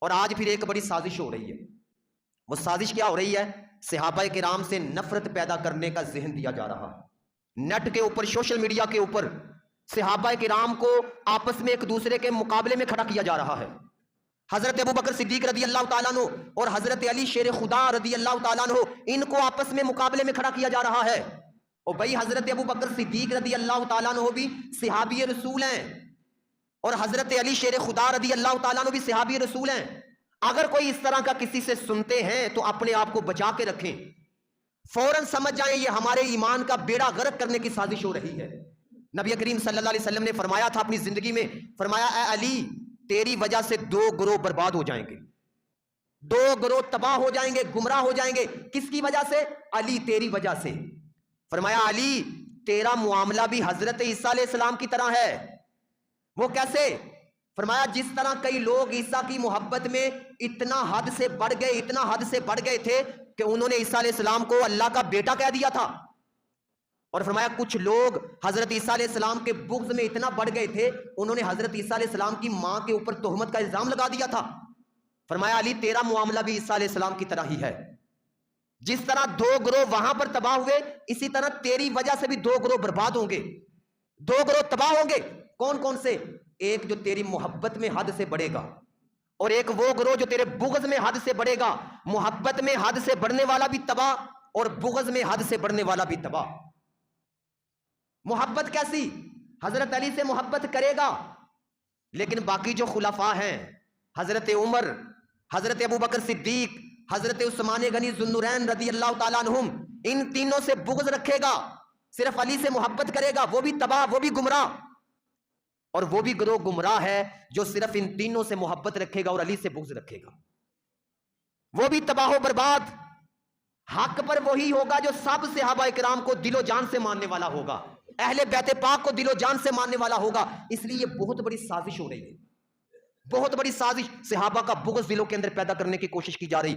اور آج پھر ایک بڑی سازش ہو رہی ہے. وہ سازش کیا ہو رہی ہے؟ صحابہ کرام سے نفرت پیدا کرنے کا ذہن دیا جا رہا ہے. نیٹ کے اوپر، سوشل میڈیا کے اوپر صحابہ کرام کو آپس میں ایک دوسرے کے مقابلے میں کھڑا کیا جا رہا ہے. حضرت ابو بکر صدیق رضی اللہ تعالیٰ عنہ اور حضرت علی شیر خدا رضی اللہ تعالیٰ عنہ، ان کو آپس میں مقابلے میں کھڑا کیا جا رہا ہے. اور بھائی حضرت ابو بکر صدیق رضی اللہ تعالیٰ عنہ بھی صحابی رسول ہیں، اور حضرت علی شیر خدا رضی اللہ تعالیٰ عنہ بھی صحابی رسول ہیں. اگر کوئی اس طرح کا کسی سے سنتے ہیں تو اپنے آپ کو بچا کے رکھیں، فوراً سمجھ جائیں یہ ہمارے ایمان کا بیڑا غرق کرنے کی سازش ہو رہی ہے. نبی کریم صلی اللہ علیہ وسلم نے فرمایا تھا اپنی زندگی میں، فرمایا اے علی تیری وجہ سے 2 گروہ برباد ہو جائیں گے، 2 گروہ تباہ ہو جائیں گے، گمراہ ہو جائیں گے. کس کی وجہ سے؟ علی تیری وجہ سے. فرمایا علی تیرا معاملہ بھی حضرت عیسیٰ علیہ السلام کی طرح ہے. وہ کیسے؟ فرمایا جس طرح کئی لوگ عیسیٰ کی محبت میں اتنا حد سے بڑھ گئے تھے کہ انہوں نے عیسیٰ علیہ السلام کو اللہ کا بیٹا کہہ دیا تھا. اور فرمایا کچھ لوگ حضرت عیسیٰ علیہ السلام کے بغض میں اتنا بڑھ گئے تھے، انہوں نے حضرت عیسیٰ علیہ السلام کی ماں کے اوپر تہمت کا الزام لگا دیا تھا. فرمایا علی تیرا معاملہ بھی عیسیٰ علیہ السلام کی طرح ہی ہے. جس طرح 2 گروہ وہاں پر تباہ ہوئے، اسی طرح تیری وجہ سے بھی 2 گروہ برباد ہوں گے، 2 گروہ تباہ ہوں گے. کون کون سے؟ ایک جو تیری محبت میں حد سے بڑھے گا، اور ایک وہ گروہ جو تیرے بغض میں حد سے بڑھے گا. محبت میں حد سے بڑھنے والا بھی تباہ، اور بغض میں حد سے بڑھنے والا بھی تباہ. محبت کیسی؟ حضرت علی سے محبت کرے گا، لیکن باقی جو خلفاء ہیں، حضرت عمر، حضرت ابو بکر صدیق، حضرت عثمان غنی ذو النورین رضی اللہ تعالیٰ عنہم، ان تینوں سے بغض رکھے گا، صرف علی سے محبت کرے گا، وہ بھی تباہ، وہ بھی گمراہ. اور وہ بھی گروہ گمراہ ہے جو صرف ان تینوں سے محبت رکھے گا اور علی سے بغض رکھے گا، وہ بھی تباہ و برباد. حق پر وہی ہوگا جو سب صحابہ کرام کو دل و جان سے ماننے والا ہوگا، اہل بیت پاک کو دل و جان سے ماننے والا ہوگا. اس لیے یہ بہت بڑی سازش ہو رہی ہے، بہت بڑی سازش. صحابہ کا بغض دلوں کے اندر پیدا کرنے کی کوشش کی جا رہی.